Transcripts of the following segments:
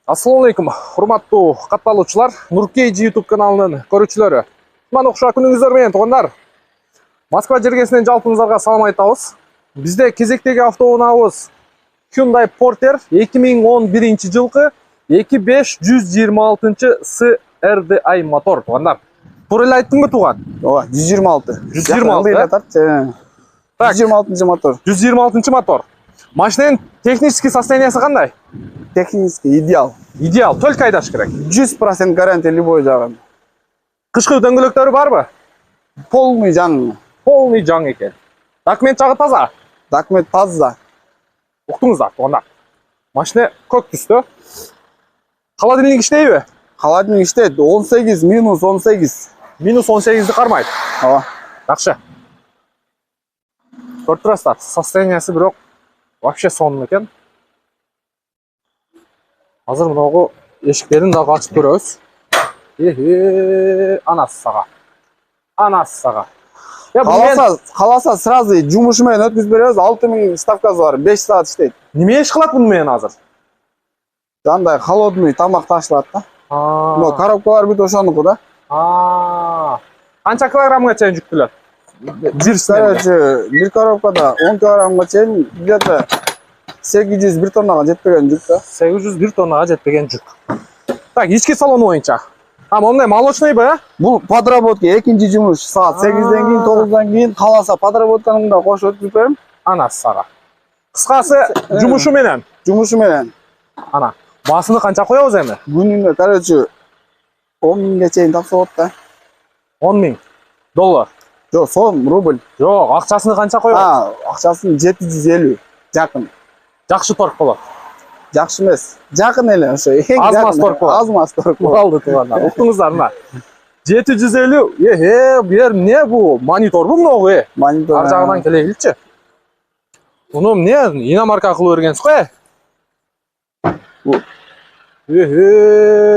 Assalamu alaikum, hurmattуу катталуучулар, Nurkeyji YouTube kanalынын көрүүчүлөрү. Мына окшоо күнүңүздөр менен туугандар. Москва жергесинен жалпыңыздарга салам айтабыз. Бизде кезектеги автоунаабыз Hyundai Porter 2011 жылкы 2526 CRDI мотор туугандар. Туура эле айттыңбы тууган? Ооба, 126. 126. Так, 126 мотор. 126 мотор. Машинанын технический состояниясы кандай? Технически идеал. Идеал, только айдаш керек. 100% гарантия любой жагын. Кышкы дөңгөлөктөрү барбы? Полный жаңы. Полный жаңы экен. Документ жагы таза. Документ таза. Уктуңуздар, туугандар. Машина көк түстө. Холодильник иштейби? Холодильник иштейт. 18 минус 18. Минус 18ди кармайт. Ооба. Жакшы. Көрүп турасыздар, состояниясы бирок вообще сонун экен. Азыр мынагу эшиктерин дагы ачып көрөбүз. Анасы сага. Анасы сага. Каласа сразу жумушу менен өткүзүп беребиз. 6000 ставкасы бар. 5 саат иштейт. Неме иш кылат муну менен азыр? Жандай холодный тамак ташылат да. Мына коробкалар бүт ошонуку да. Канча килограммга чейин жүктүлөт? Bir коробкада 10 килограммга чейин где-то 801 тоннага жетпеген жүк да. 801 тоннага жетпеген жүк. Так, ички салону боюнча. Мондай молочныйбы? Бул подработка экинчи жумуш. Саат 8ден кийин, 9дан кийин каласа подработканы да кошуп өткүзүп берем. Анасы сага. Кыскасы жумушу менен. Жумушу менен. Ана, басыны канча коебуз эми? Күнүнө, короче, 10 миңге чейин тапса болот да. 10 миң доллар. Жок, сом, рубль. Жок, акчасын канча коебуз? Акчасын 750. Жакын. Жакшы торг болот. Жакшы эмес. Жакын эле ошо. Аз-маз торг болот. Аз-маз торг болот. Болду туугандар. Уктуңуздар мына. 750. Бер эмне бу? Мониторбу мынагу? Монитор. Ар жагынан келейилчи. Муну эмне? Иномарка кылып бергенсиз го?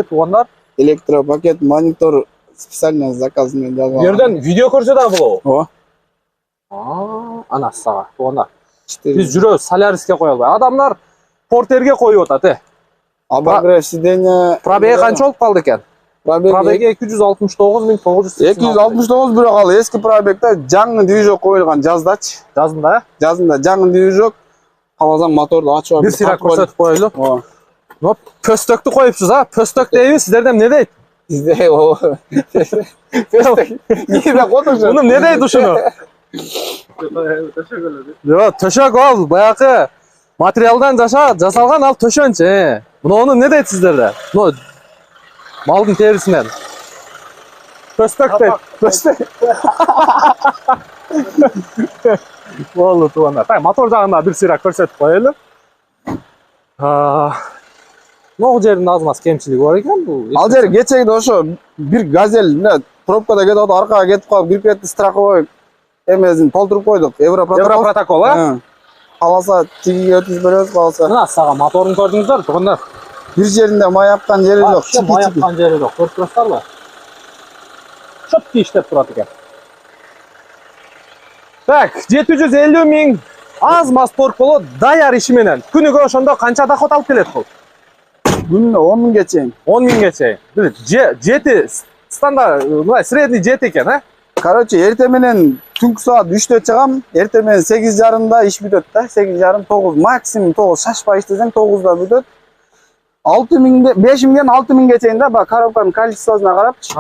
Туугандар. Электропакет, монитор специально заказ менен жазып алган. Жерден видео көрсө да болобу? Ооба. Анасы сага, туугандар. Биз жүрөбүз Соляриске кое албай. Адамдар Портерге коюп атат, Обогревение. Пробеги канча болуп калды экен? Пробеги 269.980. 269 бирок ал эски пробегде жаңы движок коюлган жаздачы. Жазында? Жазында жаңы движок. Каласаң моторду ачып алып. Бир сирак көрсөтүп коелу. Ооба. Но пөстөктү коюпсуз, Пөстөк дейби, сиздерде эмне дейт? Бизде ооба. Пөстөк. Эмне котушу? Муну эмне дейт ушуну? Жок, төшөк ал, баягы материалдан жасалган ал төшөнчү. Муну эмне дейт сиздерде? Малдын терисинен. Пөстөк дейт. Пөстөк. Болду туугандар. Так, мотор жагында бир сирак көрсөтүп коелу. Могу жердин аз-маз кемчилиги бар экен бул. Ал жер кечеги ошо бир газель пробкада кетип атып, аркага кетип калып, кирип кетти, страховой эмесин толтуруп койдук. Европротокол, Каласа тигиге өткүзүп беребиз, каласа. Мына сага моторун көрдүңүздөр, туугандар. Бир жеринде май аккан жери жок. Май аккан жери жок. Көрүп турасыздарбы? Чөптү иштеп турат экен. Так, 750 миң аз-маз торг болот, даяр иши менен. Күнүгө ошондо канча доход алып келет бул? Күнүнө 10 миңге чейин. 10 миңге чейин. Жети стандарт, мындай средний жети экен, Короче, эртең менен түнкү саат 3дө чыгам, эртең менен 8:30да иш бүтөт да. 8:30, 9, максимум 9 шашпай иштесең 9да бүтөт. 5 миңден 6 миңге чейин да, бак коробканын количествосуна карапчы.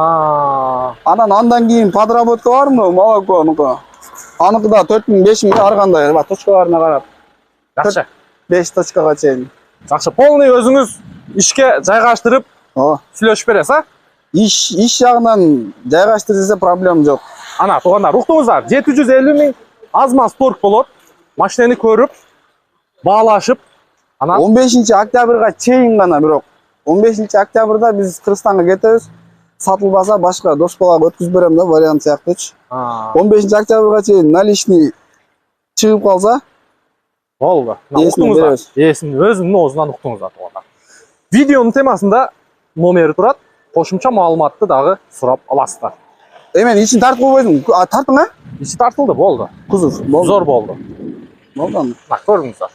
Андан кийин подработка бармы, молоко аныкы. Аныкы да 4 миң, 5 миң ар кандай, бак точкаларына карап. Жакшы. 5 точкага чейин. Жакшы, полный өзүңүз ишке жайгаштырып, сүйлөшүп бересиз, Иш жагынан жайгаштырып десе проблема жок. Ана, туугандар, уктуңуздар, 750 миң аз-маз торг болот. Машинаны көрүп, баалашып, 15 октябрга чейин гана бирок. 15 октябрда биз Кыргызстанга кетебиз. Сатылбаса башка дос балага өткүзүп берем да, вариант сыяктычы. 15 октябрга чейин наличный чыгып калса, болду. Уктуңуздар. Өзүнүн оозунан уктуңуздар, туугандар. Видеонун темасында номери турат. Кошумча маалыматты дагы сурап аласыздар. Эмен ичин тартып койбойсуң? Тарттың, Ичи тартылды, болду. Кузов, зор болду. Болду. Көрүңүздөр.